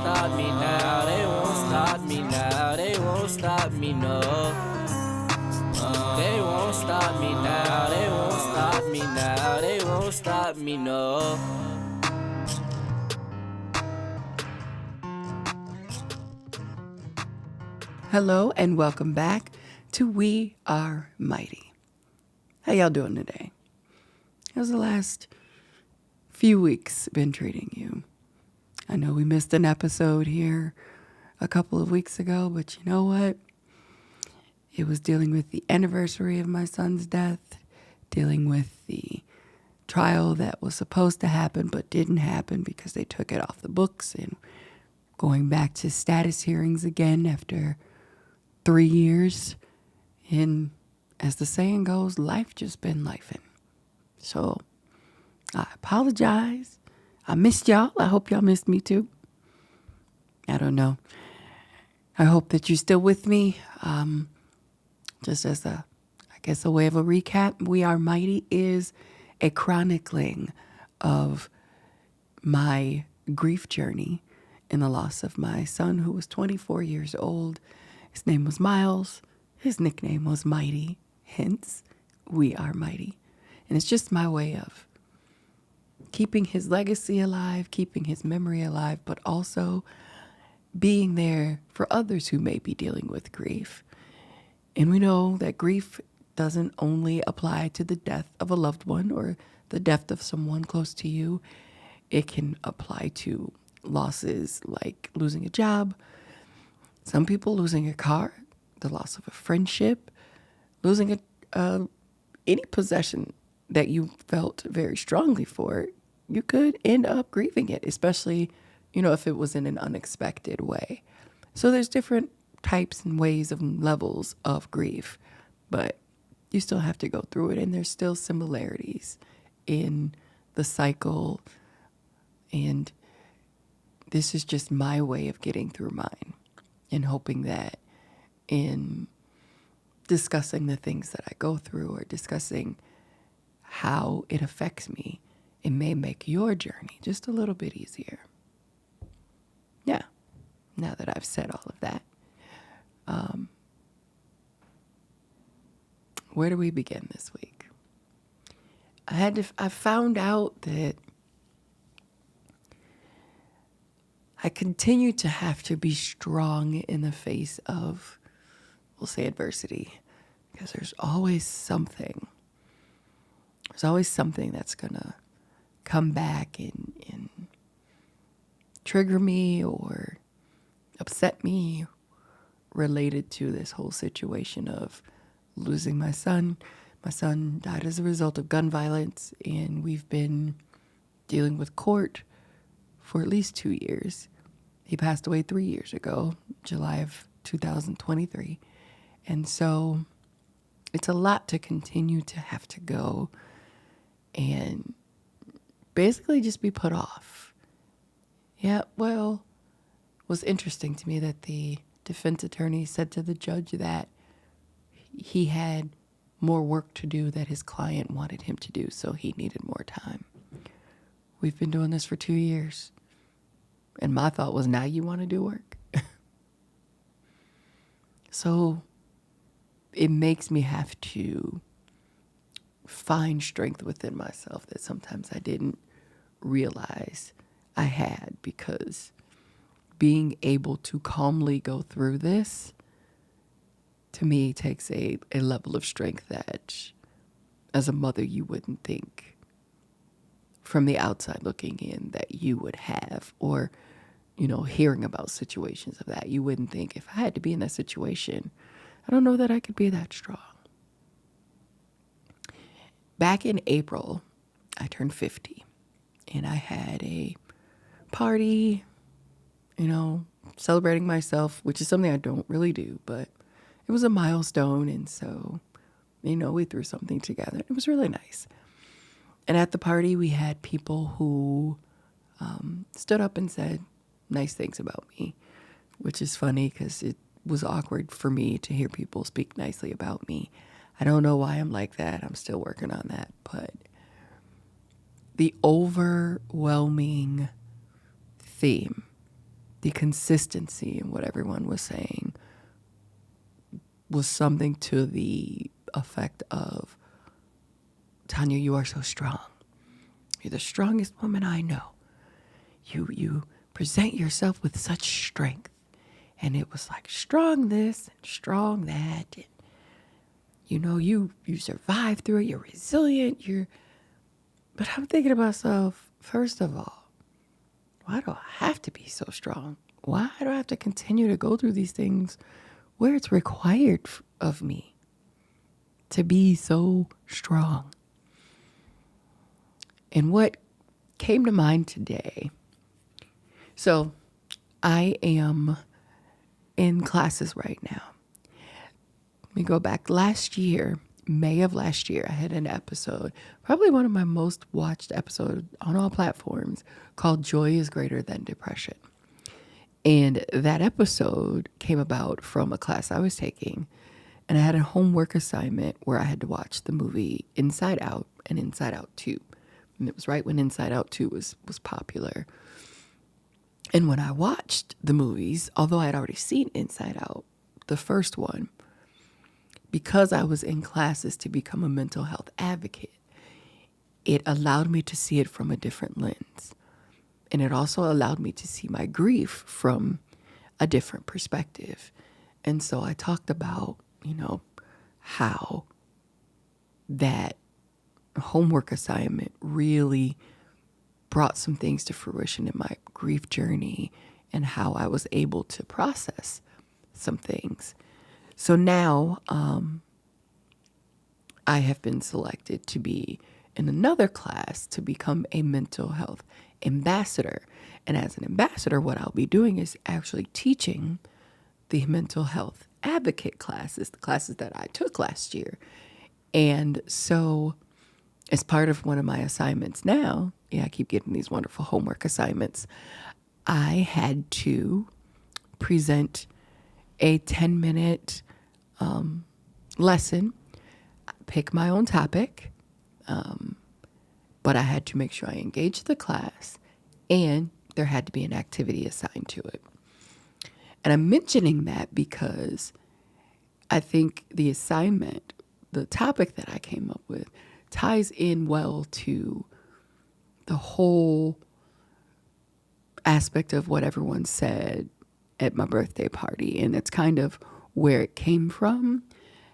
stop me now, they won't stop me now, they won't stop me, no. They won't stop me now, they won't stop me now, they won't stop me, no. Hello and welcome back to We Are Mighty. How y'all doing today? How's the last few weeks been treating you? I know we missed an episode here a couple of weeks ago, but you know what? It was dealing with the anniversary of my son's death, dealing with the trial that was supposed to happen but didn't happen because they took it off the books, and going back to status hearings again after 3 years. And as the saying goes, life just been lifing. So I apologize. I missed y'all. I hope y'all missed me too. I don't know. I hope that you're still with me. Just as a way of a recap, We Are Mighty is a chronicling of my grief journey in the loss of my son, who was 24 years old. His name was Miles. His nickname was Mighty. Hence, We Are Mighty. And it's just my way of keeping his legacy alive, keeping his memory alive, but also being there for others who may be dealing with grief. And we know that grief doesn't only apply to the death of a loved one or the death of someone close to you. It can apply to losses like losing a job, some people losing a car, the loss of a friendship, losing any possession that you felt very strongly for. You could end up grieving it, especially, if it was in an unexpected way. So there's different types and ways and levels of grief, but you still have to go through it, and there's still similarities in the cycle, and this is just my way of getting through mine. And hoping that in discussing the things that I go through or discussing how it affects me, it may make your journey just a little bit easier. Yeah, now that I've said all of that. Where do we begin this week? I found out that I continue to have to be strong in the face of, we'll say, adversity, because there's always something. There's always something that's going to come back and trigger me or upset me related to this whole situation of losing my son. My son died as a result of gun violence, and we've been dealing with court for at least 2 years. He passed away 3 years ago, July of 2023. And so it's a lot to continue to have to go and basically just be put off. Yeah, well, it was interesting to me that the defense attorney said to the judge that he had more work to do that his client wanted him to do, so he needed more time. We've been doing this for 2 years. And my thought was, now you want to do work? So it makes me have to find strength within myself that sometimes I didn't realize I had, because being able to calmly go through this, to me, takes a level of strength that, as a mother, you wouldn't think from the outside looking in that you would have, or hearing about situations of that. You wouldn't think, if I had to be in that situation, I don't know that I could be that strong. Back in April, I turned 50, and I had a party, celebrating myself, which is something I don't really do, but it was a milestone. And so, we threw something together. It was really nice. And at the party, we had people who stood up and said nice things about me, which is funny because it was awkward for me to hear people speak nicely about me. I don't know why I'm like that. I'm still working on that. But the overwhelming theme the consistency in what everyone was saying was something to the effect of, Tanya, you are so strong. You're the strongest woman I know. You present yourself with such strength. And it was like strong this and strong that. And, you survive through it. You're resilient. But I'm thinking to myself, first of all, why do I have to be so strong? Why do I have to continue to go through these things where it's required of me to be so strong? And what came to mind today, so I am in classes right now. Let me go back last year, May of last year, I had an episode, probably one of my most watched episodes on all platforms, called Joy is Greater Than Depression. And that episode came about from a class I was taking, and I had a homework assignment where I had to watch the movie Inside Out and Inside Out 2. And it was right when Inside Out 2 was popular. And when I watched the movies, although I had already seen Inside Out, the first one, because I was in classes to become a mental health advocate, it allowed me to see it from a different lens. And it also allowed me to see my grief from a different perspective. And so I talked about, how that homework assignment really brought some things to fruition in my grief journey and how I was able to process some things. So now I have been selected to be in another class to become a mental health ambassador. And as an ambassador, what I'll be doing is actually teaching the mental health advocate classes, the classes that I took last year. And so as part of one of my assignments now, I keep getting these wonderful homework assignments, I had to present a 10-minute lesson, pick my own topic, but I had to make sure I engaged the class, and there had to be an activity assigned to it. And I'm mentioning that because I think the assignment, the topic that I came up with, ties in well to the whole aspect of what everyone said at my birthday party. And it's kind of where it came from.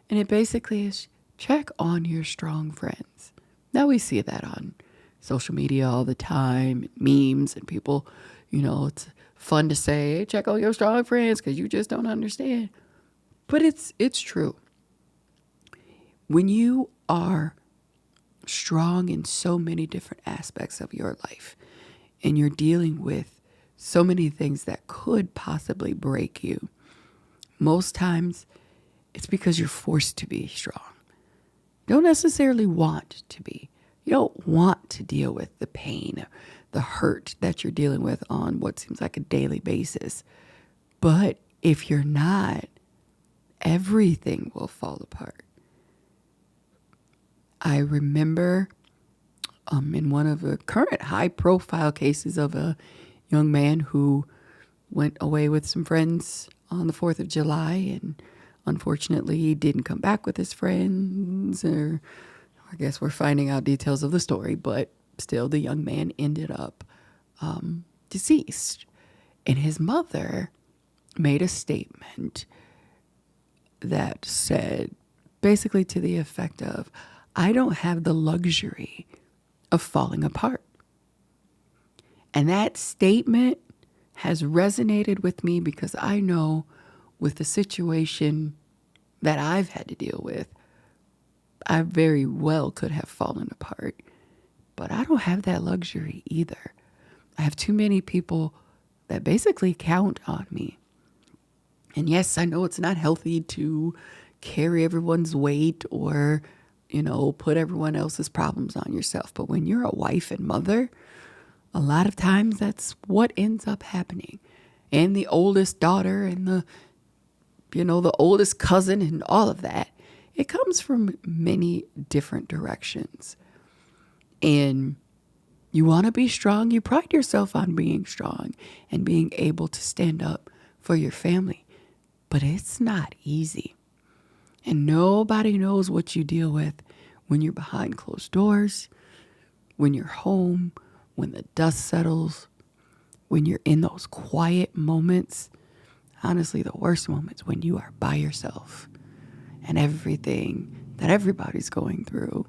And it basically is check on your strong friends. Now we see that on social media all the time, memes, and people, it's fun to say, hey, check on your strong friends because you just don't understand. But it's true. When you are strong in so many different aspects of your life and you're dealing with so many things that could possibly break you, most times it's because you're forced to be strong. You don't necessarily want to be. You don't want to deal with the pain, the hurt that you're dealing with on what seems like a daily basis. But if you're not, everything will fall apart. I remember in one of the current high-profile cases of a young man who went away with some friends on the 4th of July and unfortunately he didn't come back with his friends, or I guess we're finding out details of the story, but still the young man ended up deceased. And his mother made a statement that said basically to the effect of, I don't have the luxury of falling apart. And that statement has resonated with me because I know with the situation that I've had to deal with, I very well could have fallen apart. But I don't have that luxury either. I have too many people that basically count on me. And yes, I know it's not healthy to carry everyone's weight or put everyone else's problems on yourself. But when you're a wife and mother, a lot of times that's what ends up happening. And the oldest daughter and the oldest cousin and all of that, it comes from many different directions. And, You want to be strong. You pride yourself on being strong and being able to stand up for your family. But it's not easy. And nobody knows what you deal with when you're behind closed doors, when you're home, when the dust settles, when you're in those quiet moments. Honestly, the worst moments when you are by yourself and everything that everybody's going through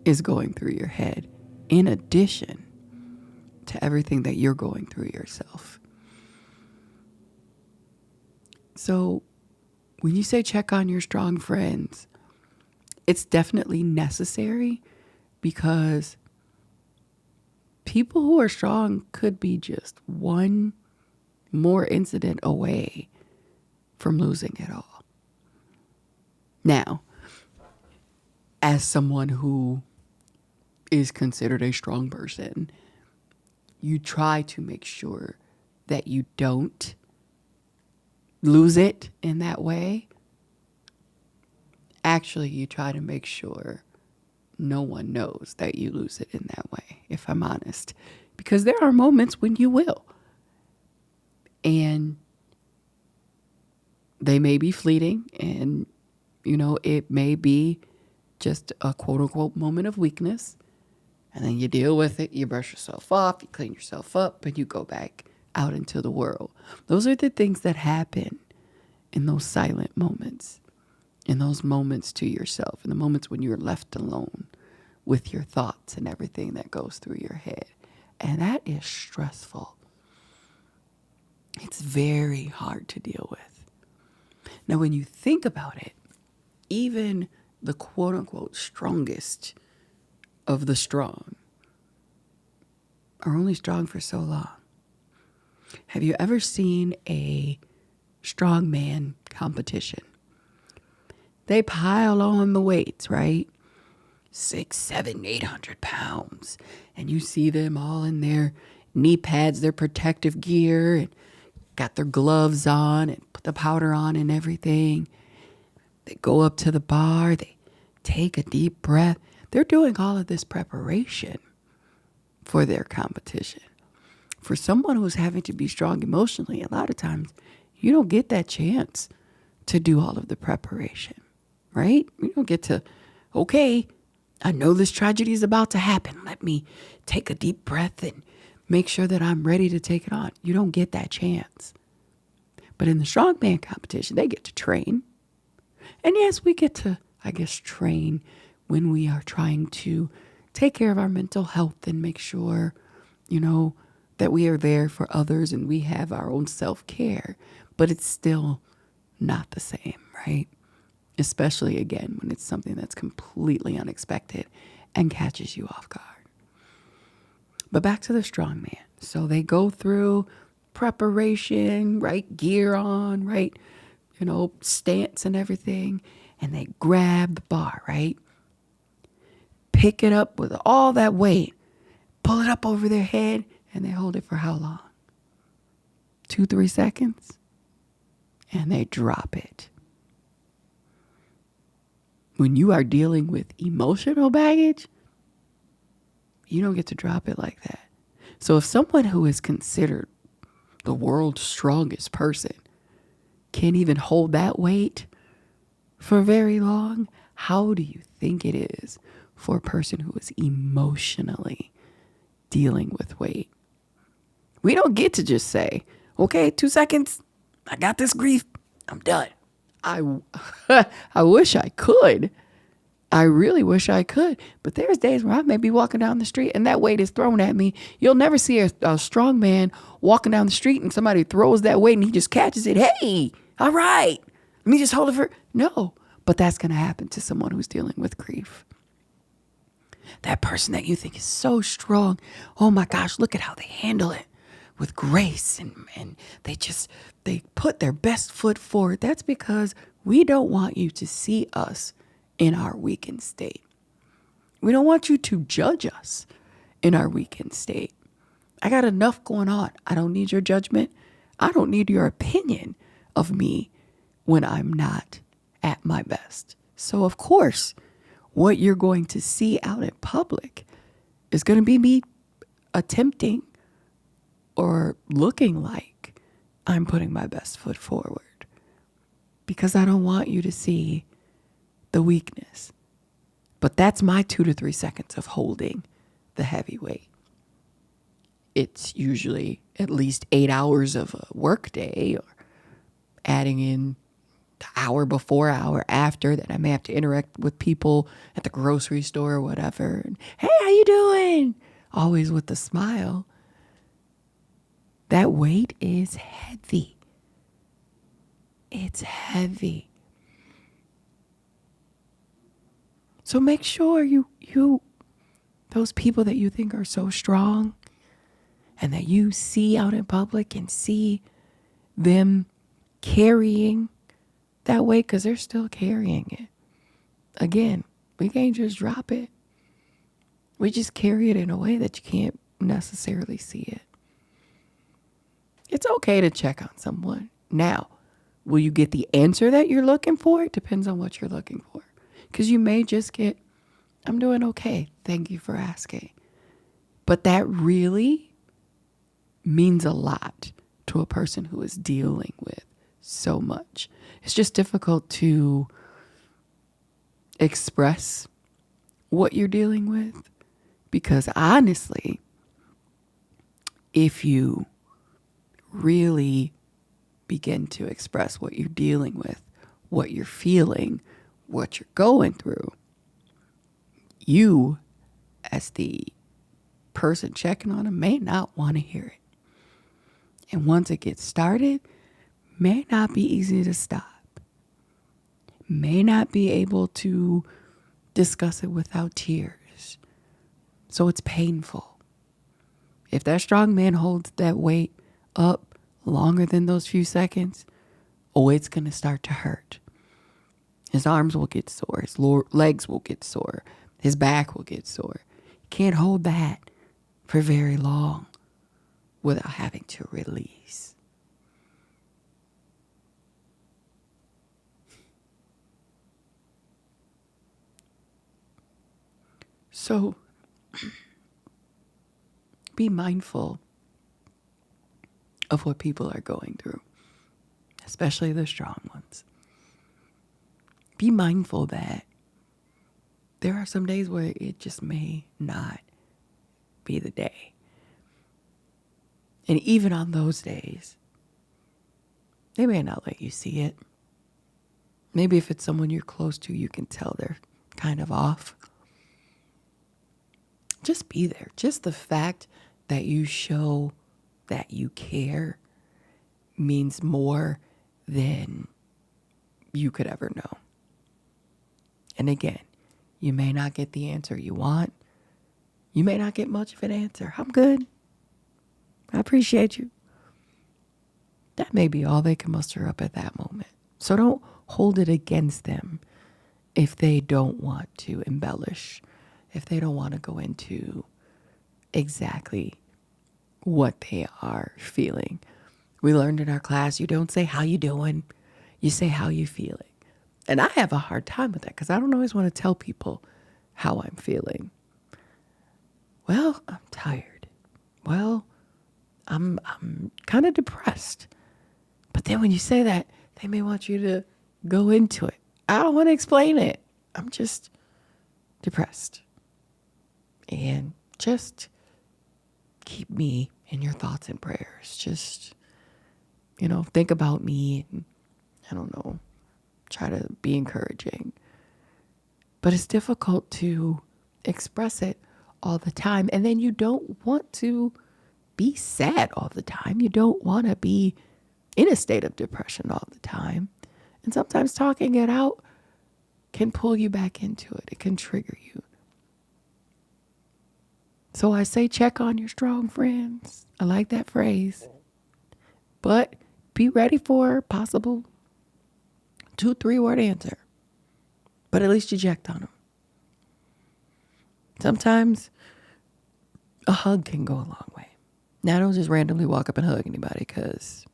is going through your head, in addition to everything that you're going through yourself. So when you say check on your strong friends, it's definitely necessary, because people who are strong could be just one more incident away from losing it all. Now, as someone who is considered a strong person, you try to make sure that you don't lose it in that way. Actually, you try to make sure no one knows that you lose it in that way, if I'm honest. Because there are moments when you will. And they may be fleeting, and, it may be just a quote unquote moment of weakness. And then you deal with it, you brush yourself off, you clean yourself up, and you go back out into the world. Those are the things that happen in those silent moments, in those moments to yourself, in the moments when you're left alone with your thoughts and everything that goes through your head. And that is stressful. It's very hard to deal with. Now, when you think about it, even the quote unquote strongest of the strong are only strong for so long. Have you ever seen a strongman competition? They pile on the weights, right? 600, 700, 800 pounds. And you see them all in their knee pads, their protective gear, and got their gloves on and put the powder on and everything. They go up to the bar. They take a deep breath. They're doing all of this preparation for their competition. For someone who's having to be strong emotionally, a lot of times you don't get that chance to do all of the preparation, right? You don't get to, okay, I know this tragedy is about to happen. Let me take a deep breath and make sure that I'm ready to take it on. You don't get that chance. But in the strongman competition, they get to train. And yes, we get to, train when we are trying to take care of our mental health and make sure, that we are there for others and we have our own self-care. But it's still not the same, right? Especially, again, when it's something that's completely unexpected and catches you off guard. But back to the strongman. So they go through preparation, right? Gear on, right? Stance and everything. And they grab the bar, right? Pick it up with all that weight, pull it up over their head, and they hold it for how long? 2-3 seconds. And they drop it. When you are dealing with emotional baggage, you don't get to drop it like that. So if someone who is considered the world's strongest person can't even hold that weight for very long, how do you think it is for a person who is emotionally dealing with weight? We don't get to just say, okay, 2 seconds, I got this grief, I'm done. I wish I could. I really wish I could. But there's days where I may be walking down the street and that weight is thrown at me. You'll never see a strong man walking down the street and somebody throws that weight and he just catches it. Hey, all right, let me just hold it for... No, but that's going to happen to someone who's dealing with grief. That person that you think is so strong. Oh my gosh, look at how they handle it with grace. And they put their best foot forward. That's because we don't want you to see us in our weakened state. We don't want you to judge us in our weakened state. I got enough going on. I don't need your judgment. I don't need your opinion of me when I'm not at my best. So of course, what you're going to see out in public is going to be me attempting or looking like I'm putting my best foot forward, because I don't want you to see the weakness. But that's my 2 to 3 seconds of holding the heavy weight. It's usually at least 8 hours of a work day, or adding in the hour before, hour after that I may have to interact with people at the grocery store or whatever. And, hey, how you doing? Always with a smile. That weight is heavy. It's heavy. So make sure you those people that you think are so strong and that you see out in public and see them carrying that weight, because they're still carrying it. Again, we can't just drop it. We just carry it in a way that you can't necessarily see it. It's okay to check on someone. Now, will you get the answer that you're looking for? It depends on what you're looking for. Because you may just get, I'm doing okay. Thank you for asking. But that really means a lot to a person who is dealing with so much. It's just difficult to express what you're dealing with, because honestly, if you really begin to express what you're dealing with, what you're feeling, what you're going through, you, as the person checking on them, may not want to hear it. And once it gets started, may not be easy to stop. May not be able to discuss it without tears. So it's painful. If that strong man holds that weight up longer than those few seconds, it's going to start to hurt. His arms will get sore. His legs will get sore. His back will get sore. You can't hold that for very long without having to release. So be mindful of what people are going through, especially the strong ones. Be mindful that there are some days where it just may not be the day. And even on those days, they may not let you see it. Maybe if it's someone you're close to, you can tell they're kind of off. Just be there. Just the fact that you show that you care means more than you could ever know. And again, you may not get the answer you want. You may not get much of an answer. I'm good. I appreciate you. That may be all they can muster up at that moment. So don't hold it against them if they don't want to embellish, if they don't want to go into exactly what they are feeling. We learned in our class, you don't say how you doing, you say how you feeling. And I have a hard time with that because I don't always want to tell people how I'm feeling. Well, I'm tired. Well, I'm kind of depressed. But then when you say that, they may want you to go into it. I don't want to explain it. I'm just depressed. And just keep me in your thoughts and prayers. Just, think about me and, I don't know, try to be encouraging. But it's difficult to express it all the time. And then you don't want to be sad all the time. You don't want to be in a state of depression all the time. And sometimes talking it out can pull you back into it. It can trigger you. So I say check on your strong friends. I like that phrase. But be ready for a possible 2-3 word answer. But at least you checked on them. Sometimes a hug can go a long way. Now, don't just randomly walk up and hug anybody because,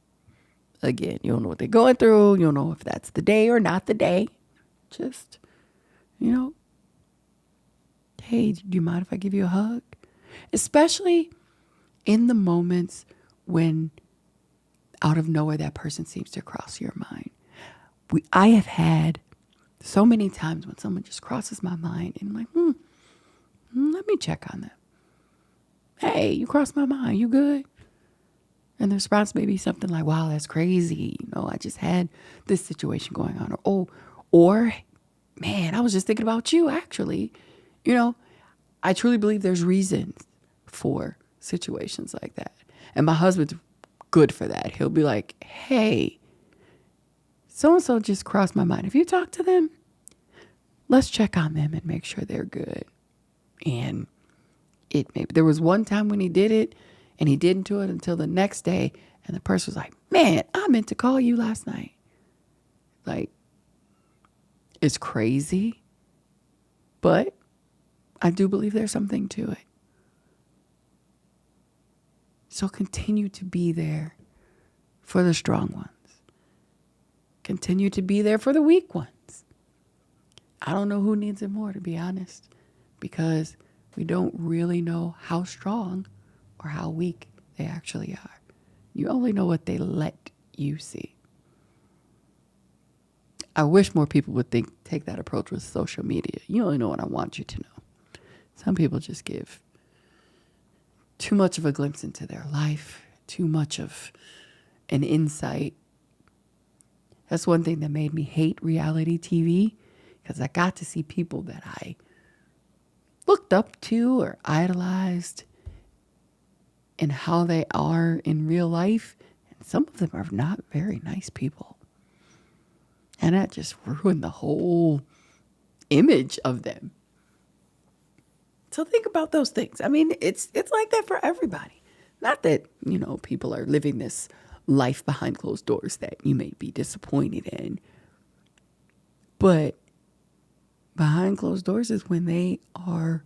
again, you don't know what they're going through. You don't know if that's the day or not the day. Just, hey, do you mind if I give you a hug? Especially in the moments when out of nowhere that person seems to cross your mind. I have had so many times when someone just crosses my mind and I'm like, let me check on them. Hey, you crossed my mind. You good? And the response may be something like, wow, that's crazy. I just had this situation going on. Or man, I was just thinking about you, actually. I truly believe there's reasons for situations like that. And my husband's good for that. He'll be like, hey, so-and-so just crossed my mind. If you talk to them, let's check on them and make sure they're good. And there was one time when he did it and he didn't do it until the next day. And the person was like, man, I meant to call you last night. Like, it's crazy, but I do believe there's something to it. So continue to be there for the strong ones. Continue to be there for the weak ones. I don't know who needs it more, to be honest, because we don't really know how strong or how weak they actually are. You only know what they let you see. I wish more people would take that approach with social media. You only know what I want you to know. Some people just give too much of a glimpse into their life, too much of an insight. That's one thing that made me hate reality TV, because I got to see people that I looked up to or idolized and how they are in real life. And some of them are not very nice people. And that just ruined the whole image of them. So think about those things. I mean, it's like that for everybody. Not that, people are living this life behind closed doors that you may be disappointed in. But behind closed doors is when they are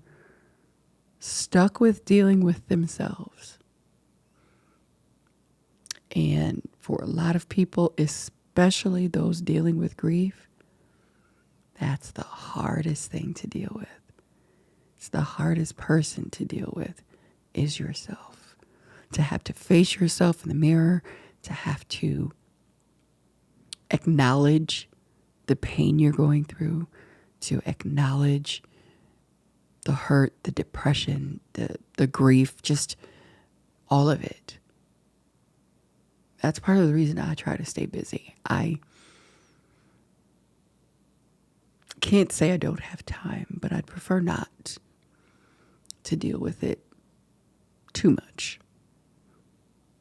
stuck with dealing with themselves. And for a lot of people, especially those dealing with grief, that's the hardest thing to deal with. It's the hardest person to deal with is yourself. To have to face yourself in the mirror, to have to acknowledge the pain you're going through, to acknowledge the hurt, the depression, the grief, just all of it. That's part of the reason I try to stay busy. I can't say I don't have time, but I'd prefer not to deal with it too much.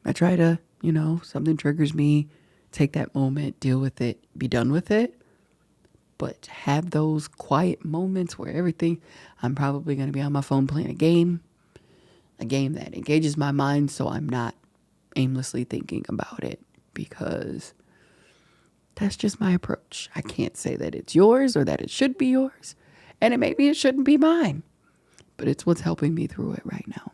I try to, something triggers me, take that moment, deal with it, be done with it. But have those quiet moments where I'm probably going to be on my phone playing a game that engages my mind so I'm not aimlessly thinking about it, because that's just my approach. I can't say that it's yours or that it should be yours. And maybe it shouldn't be mine, but it's what's helping me through it right now.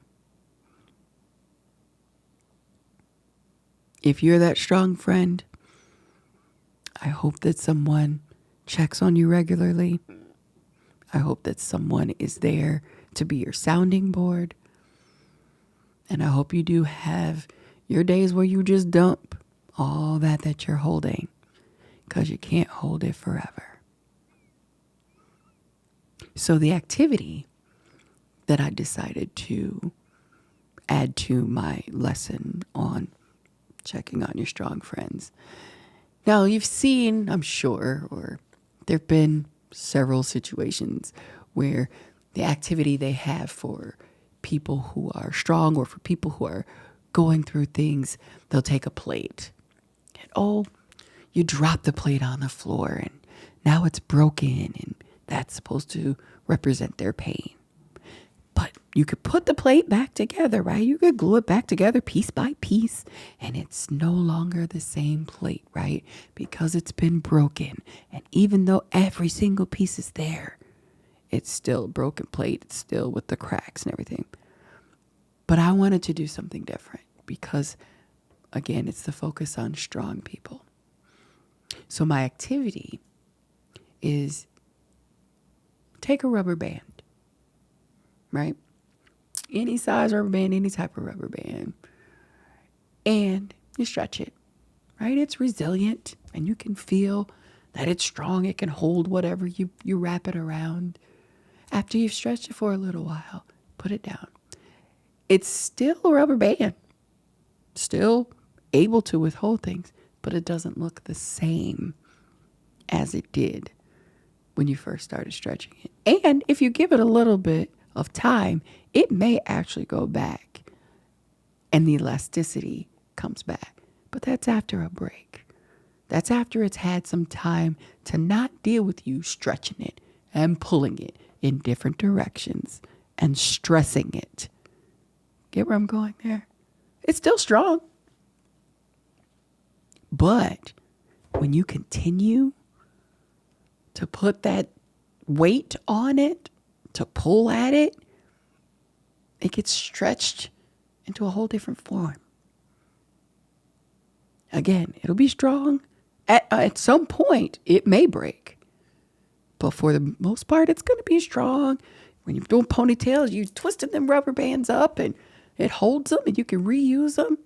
If you're that strong friend, I hope that someone checks on you regularly. I hope that someone is there to be your sounding board. And I hope you do have your days where you just dump all that you're holding, because you can't hold it forever. So the activity that I decided to add to my lesson on checking on your strong friends. Now, you've seen, I'm sure, or there have been several situations where the activity they have for people who are strong or for people who are going through things, they'll take a plate. And, you drop the plate on the floor and now it's broken, and that's supposed to represent their pain. But you could put the plate back together, right? You could glue it back together piece by piece, and it's no longer the same plate, right? Because it's been broken. And even though every single piece is there, it's still a broken plate. It's still with the cracks and everything. But I wanted to do something different because, again, it's the focus on strong people. So my activity is take a rubber band, right? any size rubber band, any type of rubber band, and you stretch it, right? It's resilient, and you can feel that it's strong. It can hold whatever you wrap it around. After you've stretched it for a little while, put it down. It's still a rubber band, still able to withhold things, but it doesn't look the same as it did when you first started stretching it. And if you give it a little bit of time, it may actually go back and the elasticity comes back. But that's after a break. That's after it's had some time to not deal with you stretching it and pulling it in different directions and stressing it. Get where I'm going there? It's still strong. But when you continue to put that weight on it, to pull at it, it gets stretched into a whole different form. Again, it'll be strong. At some point, it may break. But for the most part, it's going to be strong. When you're doing ponytails, you twisted them rubber bands up and it holds them and you can reuse them.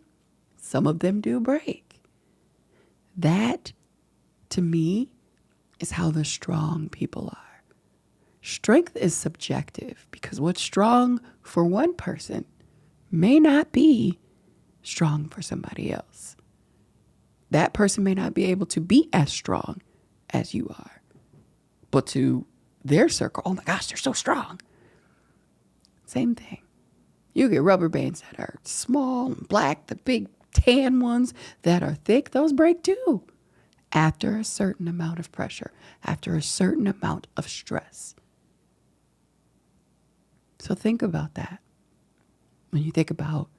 Some of them do break. That, to me, is how the strong people are. Strength is subjective because what's strong for one person may not be strong for somebody else. That person may not be able to be as strong as you are. But to their circle, oh my gosh, they're so strong. Same thing. You get rubber bands that are small and black, the big tan ones that are thick, those break too. After a certain amount of pressure, after a certain amount of stress. So think about that. When you think about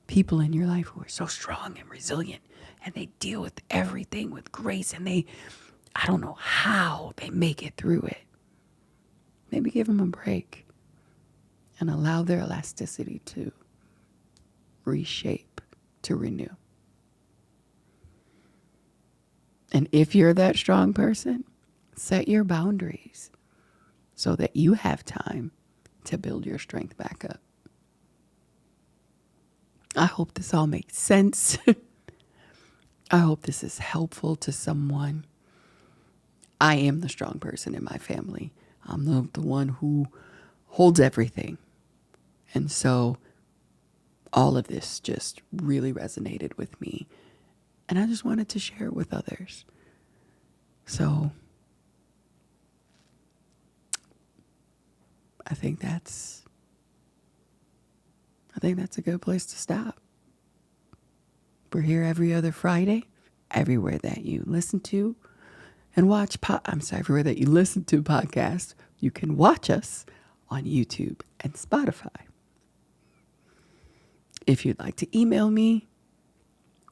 people in your life who are so strong and resilient and they deal with everything with grace and I don't know how they make it through it. Maybe give them a break and allow their elasticity to reshape, to renew. And if you're that strong person, set your boundaries so that you have time to build your strength back up. I hope this all makes sense. I hope this is helpful to someone. I am the strong person in my family. I'm the one who holds everything. And so all of this just really resonated with me. And I just wanted to share it with others. So I think that's a good place to stop. We're here every other Friday, everywhere that you listen to and watch everywhere that you listen to podcasts, you can watch us on YouTube and Spotify. If you'd like to email me,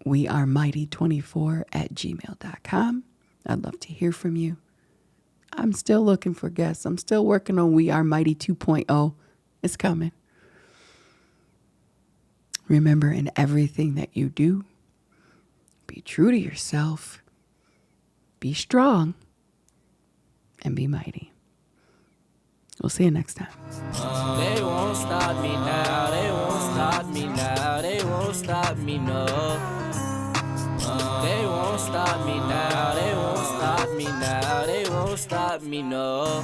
wearemighty24@gmail.com. I'd love to hear from you. I'm still looking for guests. I'm still working on We Are Mighty 2.0. It's coming. Remember, in everything that you do, be true to yourself, be strong, and be mighty. We'll see you next time. They won't stop me now, they won't stop me now, they won't stop me, no. They won't stop me now, they won't stop me now, they won't stop me, no.